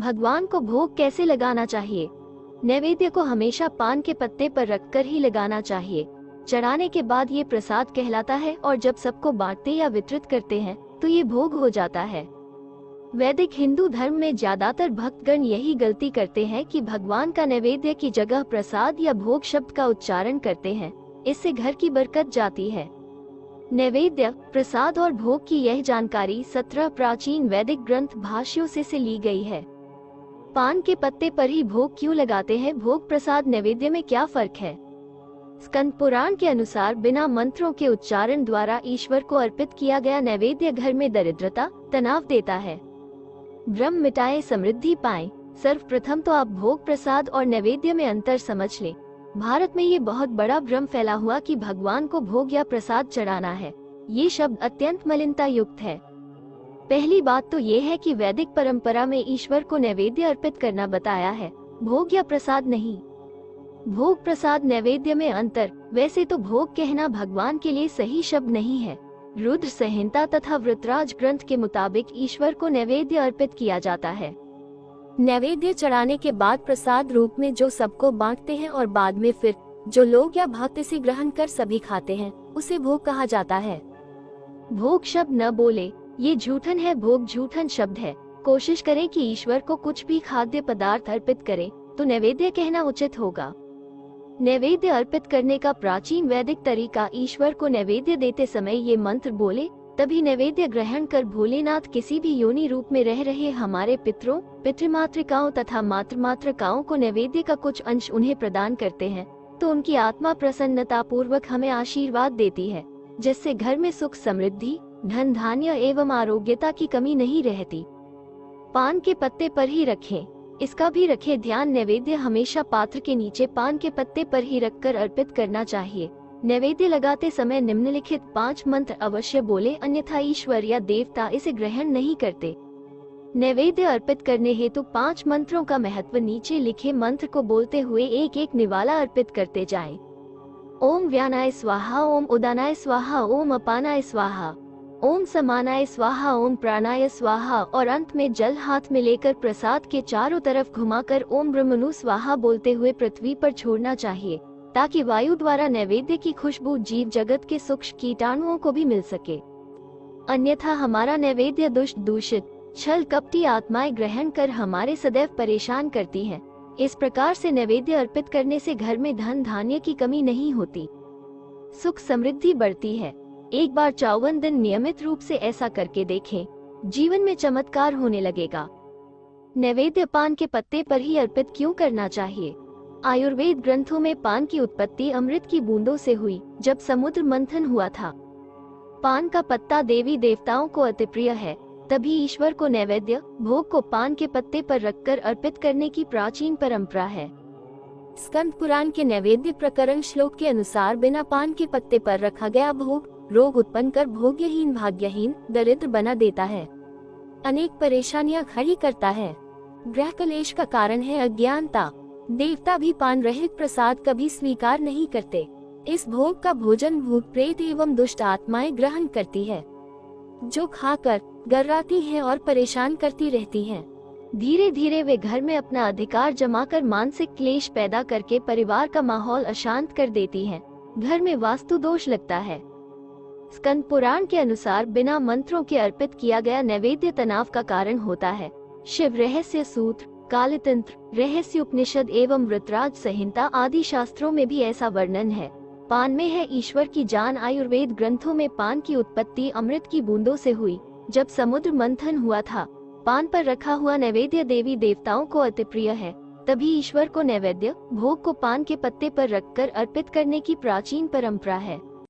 भगवान को भोग कैसे लगाना चाहिए? नैवेद्य को हमेशा पान के पत्ते पर रखकर ही लगाना चाहिए। चढ़ाने के बाद ये प्रसाद कहलाता है और जब सबको बांटते या वितरित करते हैं तो ये भोग हो जाता है। वैदिक हिंदू धर्म में ज्यादातर भक्तगण यही गलती करते हैं कि भगवान का नैवेद्य की जगह प्रसाद या भोग शब्द का उच्चारण करते हैं। इससे घर की बरकत जाती है। नैवेद्य, प्रसाद और भोग की यह जानकारी 17 प्राचीन वैदिक ग्रंथ भाष्यों से ली गई है। पान के पत्ते पर ही भोग क्यों लगाते हैं? भोग, प्रसाद, नैवेद्य में क्या फर्क है? स्कंद पुराण के अनुसार बिना मंत्रों के उच्चारण द्वारा ईश्वर को अर्पित किया गया नैवेद्य घर में दरिद्रता, तनाव देता है। भ्रम मिटाए, समृद्धि पाएं। सर्वप्रथम तो आप भोग, प्रसाद और नैवेद्य में अंतर समझ लें। भारत में ये बहुत बड़ा भ्रम फैला हुआ कि भगवान को भोग या प्रसाद चढ़ाना है। ये शब्द अत्यंत मलिनता युक्त है। पहली बात तो ये है कि वैदिक परंपरा में ईश्वर को नैवेद्य अर्पित करना बताया है, भोग या प्रसाद नहीं। भोग, प्रसाद, नैवेद्य में अंतर। वैसे तो भोग कहना भगवान के लिए सही शब्द नहीं है। रुद्र संहिता तथा वृतराज ग्रंथ के मुताबिक ईश्वर को नैवेद्य अर्पित किया जाता है। नैवेद्य चढ़ाने के बाद प्रसाद रूप में जो सबको बांटते हैं और बाद में फिर जो लोग या भक्त इसे ग्रहण कर सभी खाते हैं, उसे भोग कहा जाता है। भोग शब्द न बोले, ये झूठन है। भोग झूठन शब्द है। कोशिश करें कि ईश्वर को कुछ भी खाद्य पदार्थ अर्पित करें तो नैवेद्य कहना उचित होगा। नैवेद्य अर्पित करने का प्राचीन वैदिक तरीका, ईश्वर को नैवेद्य देते समय ये मंत्र बोले तभी नैवेद्य ग्रहण कर भोलेनाथ किसी भी योनि रूप में रह रहे हमारे पितरों, पितृमातृकाओं तथा मातृमातृकाओं को नैवेद्य का कुछ अंश उन्हें प्रदान करते हैं तो उनकी आत्मा प्रसन्नता पूर्वक हमें आशीर्वाद देती है, जिससे घर में सुख, समृद्धि, धन धान्य एवं आरोग्यता की कमी नहीं रहती। पान के पत्ते पर ही रखें, इसका भी रखें ध्यान। नैवेद्य हमेशा पात्र के नीचे पान के पत्ते पर ही रखकर अर्पित करना चाहिए। नैवेद्य लगाते समय निम्नलिखित 5 मंत्र अवश्य बोले, अन्यथा ईश्वर या देवता इसे ग्रहण नहीं करते। नैवेद्य अर्पित करने हेतु 5 मंत्रों का महत्व नीचे लिखे मंत्र को बोलते हुए एक एक निवाला अर्पित करते जाएं। ओम व्यानाय स्वाहा, ओम उदानाय स्वाहा, ओम अपानाय स्वाहा, ओम समानाय स्वाहा, ओम प्राणाय स्वाहा और अंत में जल हाथ में लेकर प्रसाद के चारों तरफ घुमाकर ओम ब्रह्मणु स्वाहा बोलते हुए पृथ्वी पर छोड़ना चाहिए, ताकि वायु द्वारा नैवेद्य की खुशबू जीव जगत के सूक्ष्म कीटाणुओं को भी मिल सके। अन्यथा हमारा नैवेद्य दुष्ट, दूषित, छल कपटी आत्माएं ग्रहण कर हमारे सदैव परेशान करती हैं। इस प्रकार से नैवेद्य अर्पित करने से घर में धन धान्य की कमी नहीं होती, सुख समृद्धि बढ़ती है। एक बार 54 दिन नियमित रूप से ऐसा करके देखें, जीवन में चमत्कार होने लगेगा। नैवेद्य पान के पत्ते पर ही अर्पित क्यों करना चाहिए? आयुर्वेद ग्रंथों में पान की उत्पत्ति अमृत की बूंदों से हुई, जब समुद्र मंथन हुआ था। पान का पत्ता देवी देवताओं को अति प्रिय है, तभी ईश्वर को नैवेद्य, भोग को पान के पत्ते पर रखकर अर्पित करने की प्राचीन परंपरा है। स्कंद पुराण के नैवेद्य प्रकरण श्लोक के अनुसार बिना पान के पत्ते पर रखा गया भोग रोग उत्पन्न कर भोग्यहीन, भाग्यहीन, दरिद्र बना देता है, अनेक परेशानियां खड़ी करता है। ग्रह कलेश का कारण है अज्ञानता। देवता भी पान रहित प्रसाद कभी स्वीकार नहीं करते। इस भोग का भोजन भूत प्रेत एवं दुष्ट आत्माएं ग्रहण करती है, जो खाकर गर्राती हैं और परेशान करती रहती हैं। धीरे धीरे वे घर में अपना अधिकार जमाकर मानसिक क्लेश पैदा करके परिवार का माहौल अशांत कर देती हैं। घर में वास्तु दोष लगता है। स्कंद पुराण के अनुसार बिना मंत्रों के अर्पित किया गया नैवेद्य तनाव का कारण होता है। शिव रहस्य सूत्र, कालतंत्र, रहस्य उपनिषद एवं वृतराज संहिता आदि शास्त्रों में भी ऐसा वर्णन है। पान में है ईश्वर की जान। आयुर्वेद ग्रंथों में पान की उत्पत्ति अमृत की बूंदों से हुई, जब समुद्र मंथन हुआ था। पान पर रखा हुआ नैवेद्य देवी देवताओं को अति प्रिय है, तभी ईश्वर को नैवेद्य, भोग को पान के पत्ते पर रखकर अर्पित करने की प्राचीन परंपरा है।